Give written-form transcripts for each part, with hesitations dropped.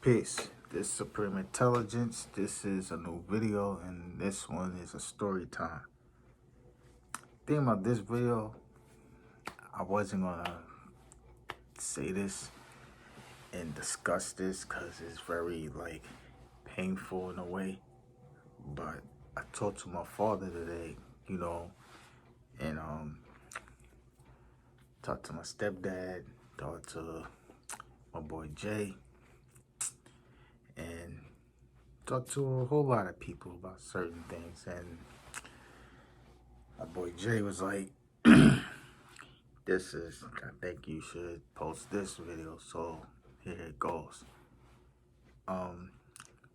Peace. This is Supreme Intelligence. This is a new video, and this one is a story time. Thing about this video, I wasn't gonna say this and discuss this because it's very painful in a way. But I talked to my father today, and talked to my stepdad, talked to my boy Jay, and talked to a whole lot of people about certain things. And my boy Jay was like, I think you should post this video. So here it goes.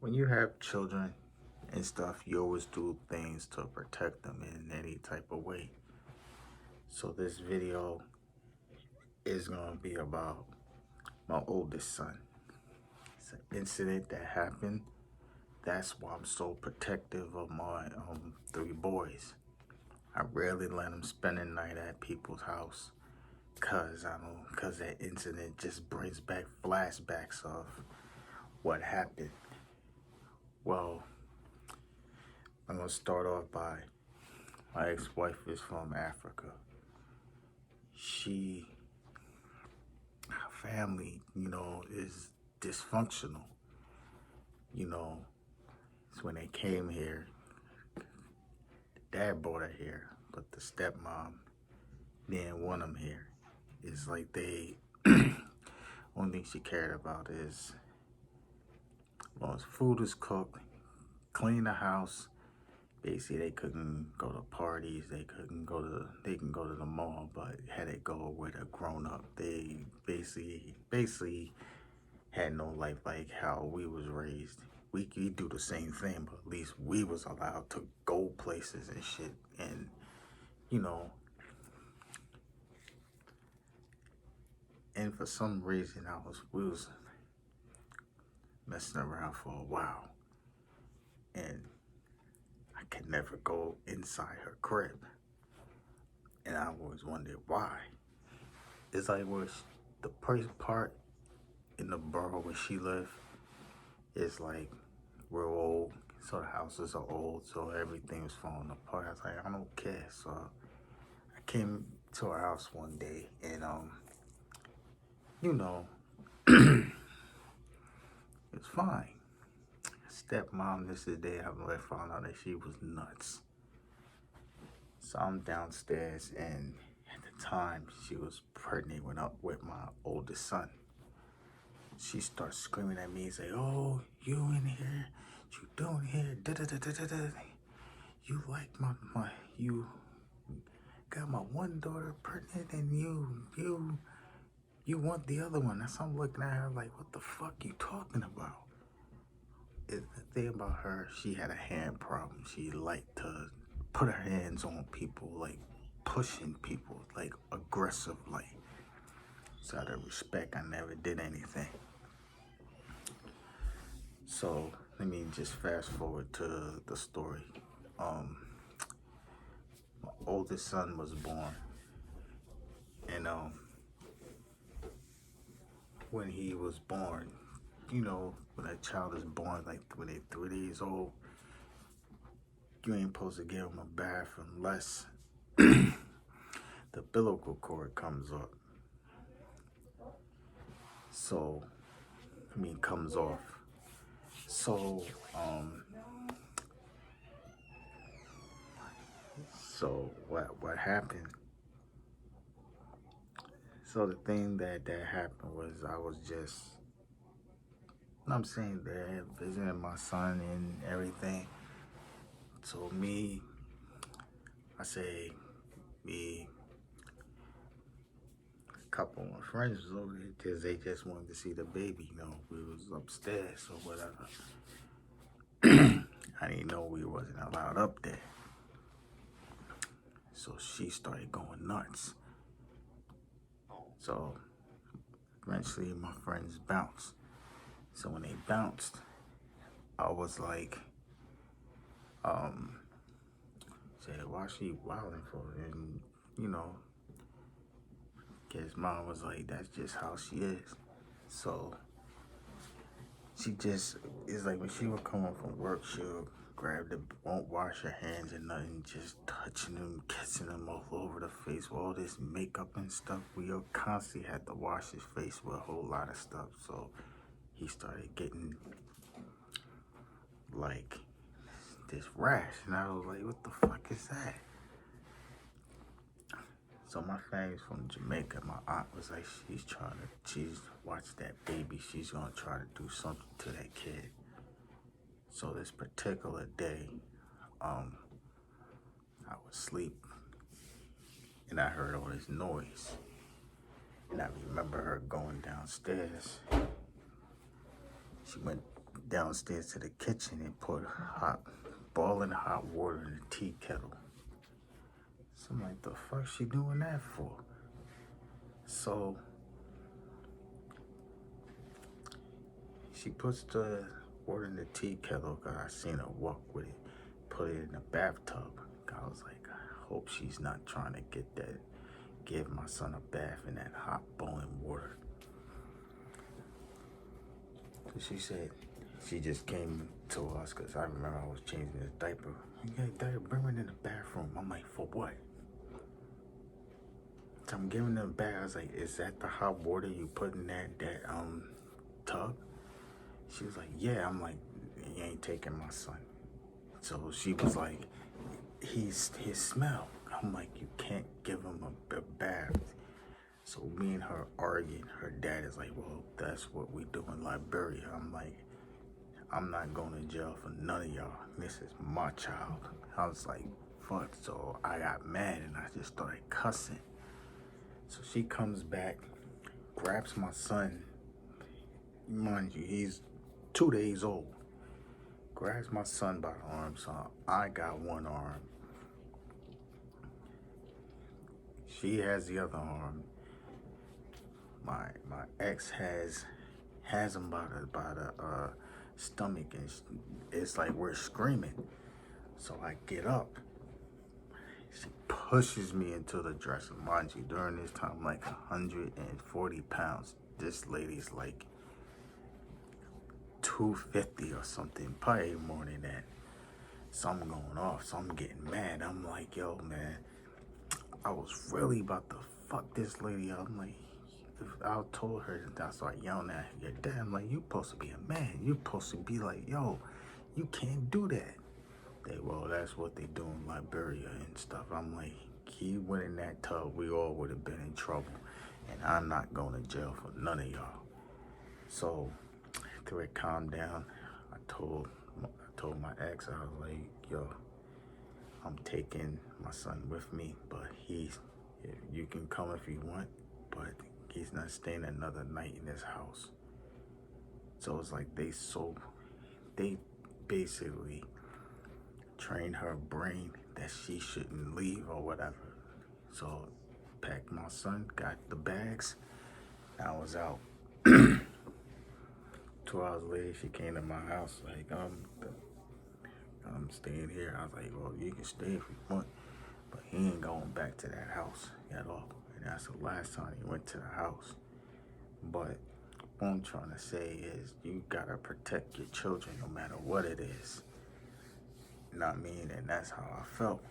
When you have children and stuff, you always do things to protect them in any type of way. So this video is gonna be about my oldest son. It's an incident that happened. That's why I'm so protective of my three boys. I rarely let them spend the night at people's house. Cause that incident just brings back flashbacks of what happened. Well, I'm gonna start off by my ex-wife is from Africa. Her family, is dysfunctional. It's when they came here, the dad brought her here, but the stepmom didn't want them here. It's like they only thing she cared about is, well, food is cooked, clean the house. Basically, they couldn't go to parties. They can go to the mall, but had it go with a grown up. They basically had no life like how we was raised. We do the same thing, but at least we was allowed to go places and shit. And and for some reason, we was messing around for a while, and I could never go inside her crib, and I always wondered why. It's like the first part in the borough where she lived is like real old, so the houses are old, so everything was falling apart. I was like, I don't care. So I came to her house one day, and it was fine. Stepmom, this is the day I found out that she was nuts. So I'm downstairs, and at the time she was pregnant with my oldest son. She starts screaming at me and say, "Oh, you in here? You doing here? Da da da da da da. You like you got my one daughter pregnant, and you want the other one." That's I'm looking at her like, what the fuck you talking about? The thing about her, she had a hand problem. She liked to put her hands on people, like pushing people, like aggressive, like. So out of respect, I never did anything. So let me just fast forward to the story. My oldest son was born, and when he was born, when a child is born, like when they're 3 days old, you ain't supposed to give them a bath unless the umbilical cord comes up. So, comes off. So, what happened? So the thing that happened was I'm saying there visiting my son and everything. So me, a couple of my friends was over there because they just wanted to see the baby. We was upstairs or whatever. I didn't know we wasn't allowed up there. So she started going nuts. So eventually my friends bounced. So when they bounced, I was like, said, why she wilding for? And, his mom was like, that's just how she is. So she just, it's like when she would come home from work, she'll grab the, won't wash her hands and nothing, just touching them, kissing them all over the face with all this makeup and stuff. We constantly had to wash his face with a whole lot of stuff. So he started getting like this rash, and I was like, what the fuck is that? So my family's from Jamaica. My aunt was like, she's watched that baby. She's gonna try to do something to that kid. So this particular day, I was asleep and I heard all this noise. And I remember her going downstairs. She went downstairs to the kitchen and put boiling hot water in the tea kettle. So I'm like, the fuck she doing that for? So she puts the water in the tea kettle, cause I seen her walk with it, put it in the bathtub. I was like, I hope she's not trying to give my son a bath in that hot boiling water. So she said, she just came to us, cause I remember I was changing his diaper. You got diaper, bring her in the bathroom. I'm like, for what? So I'm giving them a bath. I was like, is that the hot water you put in that tub? She was like, yeah. I'm like, you ain't taking my son. So she was like, his smell. I'm like, you can't give him a bath. So me and her arguing. Her dad is like, well, that's what we do in Liberia. I'm like, I'm not going to jail for none of y'all. This is my child. I was like, fuck. So I got mad and I just started cussing. So she comes back, grabs my son. Mind you, he's 2 days old. Grabs my son by the arm, so I got one arm. She has the other arm. My ex has him by the stomach, and it's like we're screaming. So I get up. She pushes me into the dresser. Mind you, during this time, like 140 pounds. This lady's like 250 or something, probably more than that. So I'm going off, so I'm getting mad. I'm like, yo, man, I was really about to fuck this lady up. I'm like, I told her, I started yelling at your dad. I'm like, you supposed to be a man. You supposed to be like, yo, you can't do that. Well, that's what they do in Liberia and stuff. I'm like, he went in that tub, we all would have been in trouble. And I'm not going to jail for none of y'all. So after it calmed down, I told my ex, I was like, yo, I'm taking my son with me, but you can come if you want, but he's not staying another night in this house. So it's like they basically train her brain that she shouldn't leave or whatever. So packed my son, got the bags, I was out. 2 hours later, she came to my house like, I'm staying here. I was like, well, you can stay if you want, but he ain't going back to that house at all. And that's the last time he went to the house. But what I'm trying to say is you gotta protect your children no matter what it is. Not me, and that's how I felt.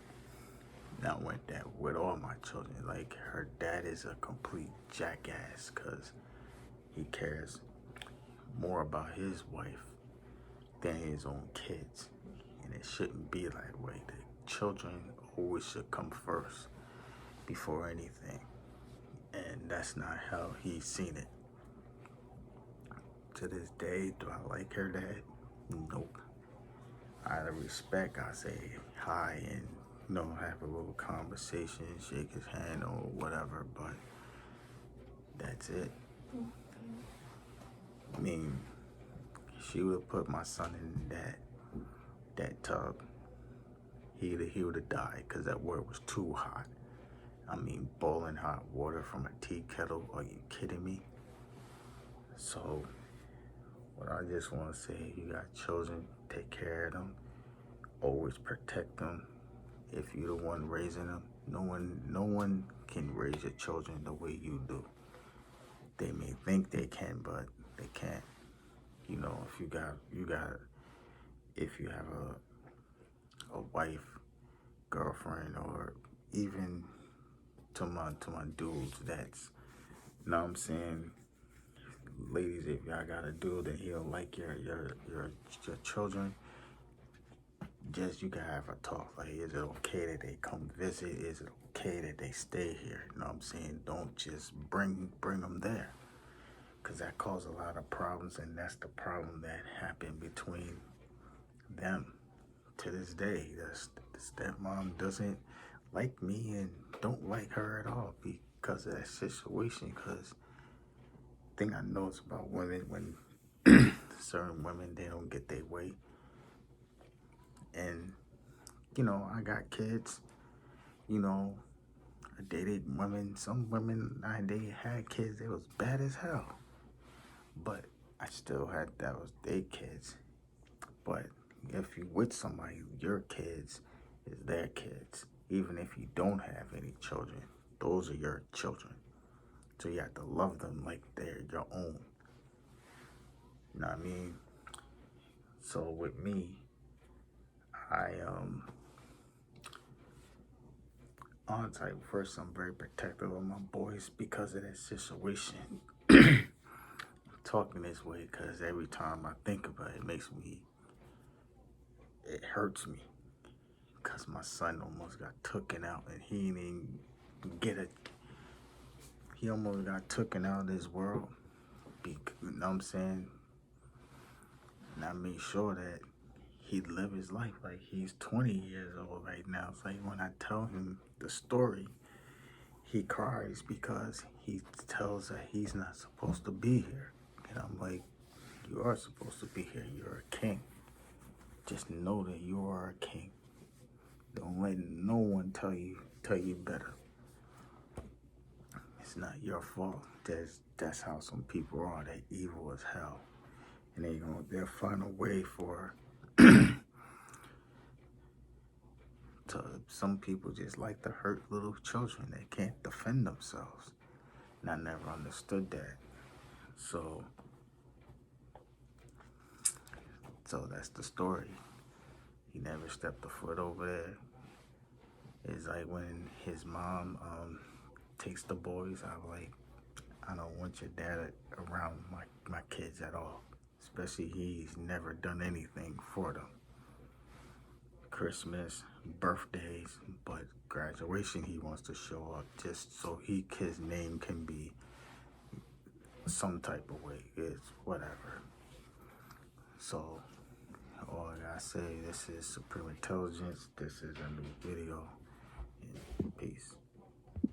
Not with that with all my children. Like, her dad is a complete jackass because he cares more about his wife than his own kids. And it shouldn't be that way. The children always should come first before anything. And that's not how he's seen it. To this day, do I like her dad? Nope. Out of respect, I say hi and, have a little conversation, shake his hand or whatever, but that's it. I mean, she would have put my son in that tub, he would have died because that water was too hot. I mean, boiling hot water from a tea kettle, are you kidding me? So, what I just want to say, you got children, take care of them, always protect them. If you're the one raising them, no one can raise your children the way you do. They may think they can, but they can't. know, if you have a wife, girlfriend, or even to my dudes, that's, you know what I'm saying, ladies, if y'all got a dude that he'll like your children, just you can have a talk. Like, is it okay that they come visit? Is it okay that they stay here? You know what I'm saying? Don't just bring them there, because that caused a lot of problems, and that's the problem that happened between them to this day. The stepmom doesn't like me and don't like her at all because of that situation. Because thing I notice about women, when certain women, they don't get their way, and you know, I got kids, you know, I dated women. Some women I dated had kids, they was bad as hell, but I still had, that was their kids. But if you with somebody, your kids is their kids. Even if you don't have any children, those are your children. So you have to love them like they're your own. You know what I mean? So with me, I on type, first, I'm very protective of my boys because of that situation. Talking this way because every time I think about it, it hurts me. Because my son almost got taken out, and he didn't get it. He almost got taken out of this world. You know what I'm saying? And I made sure that he'd live his life like he's 20 years old right now. It's like when I tell him the story, he cries because he tells that he's not supposed to be here. And I'm like, you are supposed to be here. You're a king. Just know that you are a king. Don't let no one tell you better. It's not your fault. That's how some people are. They're evil as hell, and they'll find a way for. Some people just like to hurt little children. They can't defend themselves. And I never understood that. So that's the story. He never stepped a foot over there. It's like when his mom takes the boys, I'm like, I don't want your dad around my kids at all. Especially he's never done anything for them. Christmas, birthdays, but graduation he wants to show up just so his name can be some type of way. It's whatever. So all I gotta say, this is Supreme Intelligence. This is a new video.